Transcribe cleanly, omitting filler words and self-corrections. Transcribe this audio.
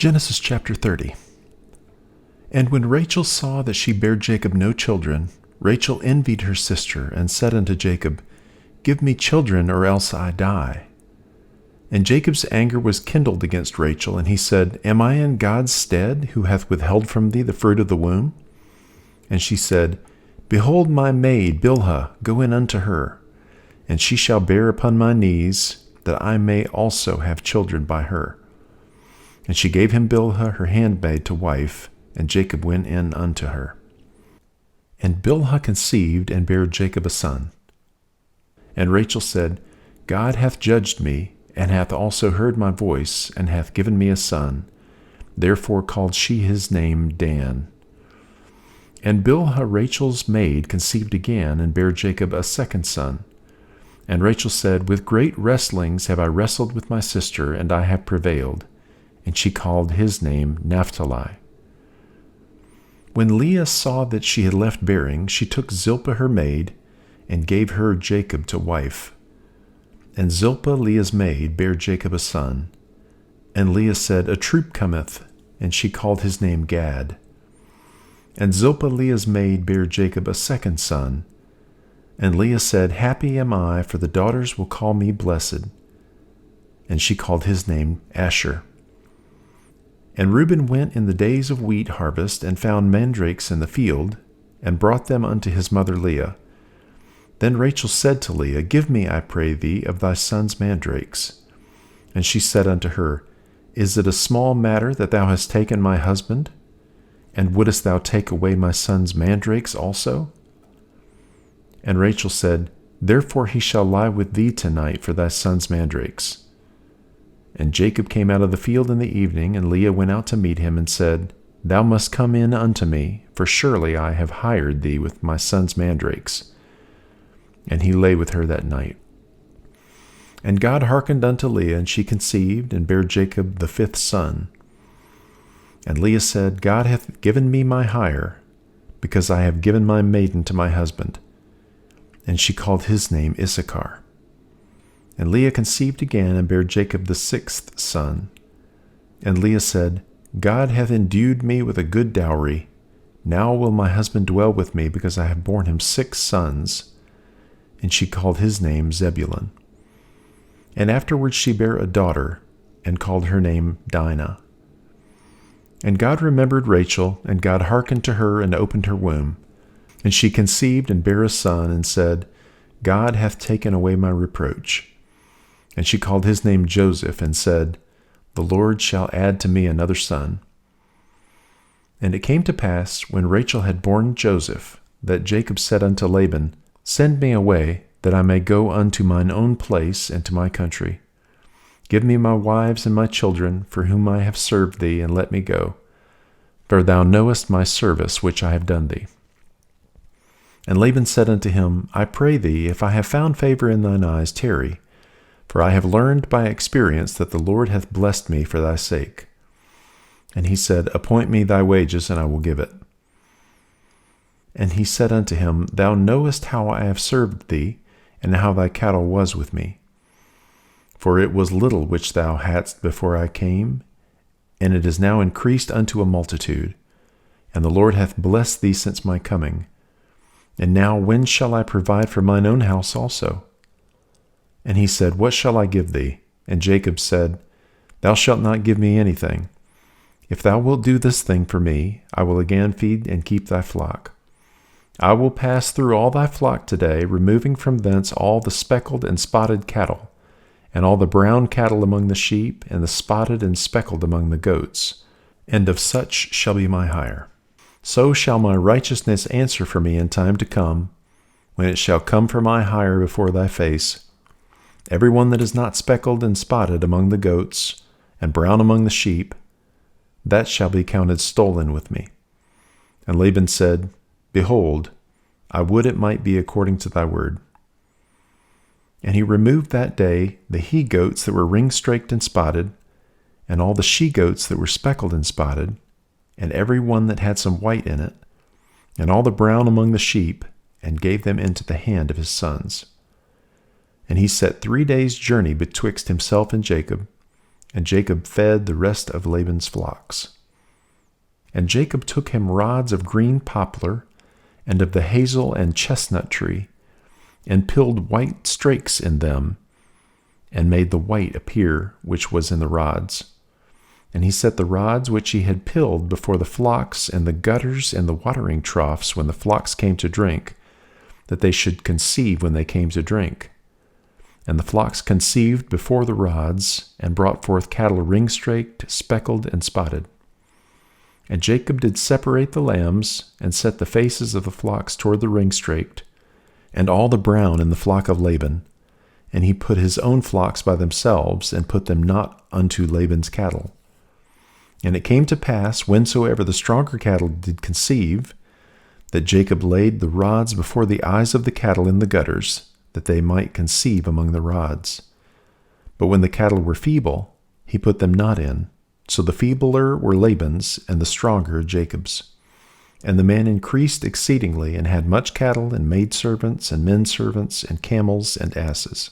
Genesis chapter 30. And when Rachel saw that she bare Jacob no children, Rachel envied her sister, and said unto Jacob, Give me children, or else I die. And Jacob's anger was kindled against Rachel, and he said, Am I in God's stead, who hath withheld from thee the fruit of the womb? And she said, Behold my maid Bilhah, go in unto her, and she shall bear upon my knees, that I may also have children by her. And she gave him Bilhah her handmaid to wife, and Jacob went in unto her. And Bilhah conceived, and bare Jacob a son. And Rachel said, God hath judged me, and hath also heard my voice, and hath given me a son. Therefore called she his name Dan. And Bilhah Rachel's maid conceived again, and bare Jacob a second son. And Rachel said, With great wrestlings have I wrestled with my sister, and I have prevailed. And she called his name Naphtali. When Leah saw that she had left bearing, she took Zilpah her maid, and gave her Jacob to wife. And Zilpah Leah's maid bare Jacob a son. And Leah said, A troop cometh, and she called his name Gad. And Zilpah Leah's maid bare Jacob a second son. And Leah said, Happy am I, for the daughters will call me blessed. And she called his name Asher. And Reuben went in the days of wheat harvest, and found mandrakes in the field, and brought them unto his mother Leah. Then Rachel said to Leah, Give me, I pray thee, of thy son's mandrakes. And she said unto her, Is it a small matter that thou hast taken my husband? And wouldest thou take away my son's mandrakes also? And Rachel said, Therefore he shall lie with thee tonight for thy son's mandrakes. And Jacob came out of the field in the evening, and Leah went out to meet him, and said, Thou must come in unto me, for surely I have hired thee with my son's mandrakes. And he lay with her that night. And God hearkened unto Leah, and she conceived, and bare Jacob the fifth son. And Leah said, God hath given me my hire, because I have given my maiden to my husband. And she called his name Issachar. And Leah conceived again, and bare Jacob the sixth son. And Leah said, God hath endued me with a good dowry. Now will my husband dwell with me, because I have borne him 6 sons. And she called his name Zebulun. And afterwards she bare a daughter, and called her name Dinah. And God remembered Rachel, and God hearkened to her, and opened her womb. And she conceived, and bare a son, and said, God hath taken away my reproach. And she called his name Joseph, and said, The Lord shall add to me another son. And it came to pass, when Rachel had borne Joseph, that Jacob said unto Laban, Send me away, that I may go unto mine own place and to my country. Give me my wives and my children, for whom I have served thee, and let me go. For thou knowest my service which I have done thee. And Laban said unto him, I pray thee, if I have found favor in thine eyes, tarry. For I have learned by experience that the Lord hath blessed me for thy sake. And he said, Appoint me thy wages, and I will give it. And he said unto him, Thou knowest how I have served thee, and how thy cattle was with me. For it was little which thou hadst before I came, and it is now increased unto a multitude. And the Lord hath blessed thee since my coming. And now when shall I provide for mine own house also? And he said, What shall I give thee? And Jacob said, Thou shalt not give me anything. If thou wilt do this thing for me, I will again feed and keep thy flock. I will pass through all thy flock today, removing from thence all the speckled and spotted cattle, and all the brown cattle among the sheep, and the spotted and speckled among the goats. And of such shall be my hire. So shall my righteousness answer for me in time to come, when it shall come for my hire before thy face. Every one that is not speckled and spotted among the goats, and brown among the sheep, that shall be counted stolen with me. And Laban said, Behold, I would it might be according to thy word. And he removed that day the he-goats that were ring-straked and spotted, and all the she-goats that were speckled and spotted, and every one that had some white in it, and all the brown among the sheep, and gave them into the hand of his sons. And he set 3 days' journey betwixt himself and Jacob, And Jacob fed the rest of Laban's flocks. And Jacob took him rods of green poplar, and of the hazel and chestnut tree, and pilled white strakes in them, and made the white appear which was in the rods. And he set the rods which he had pilled before the flocks in the gutters and the watering troughs when the flocks came to drink, that they should conceive when they came to drink. And the flocks conceived before the rods, and brought forth cattle ring-straked, speckled, and spotted. And Jacob did separate the lambs, and set the faces of the flocks toward the ring-straked, and all the brown in the flock of Laban. And he put his own flocks by themselves, and put them not unto Laban's cattle. And it came to pass, whensoever the stronger cattle did conceive, that Jacob laid the rods before the eyes of the cattle in the gutters, that they might conceive among the rods. But when the cattle were feeble, he put them not in. So the feebler were Laban's, and the stronger Jacob's. And the man increased exceedingly, and had much cattle, and maidservants, and menservants, and camels, and asses.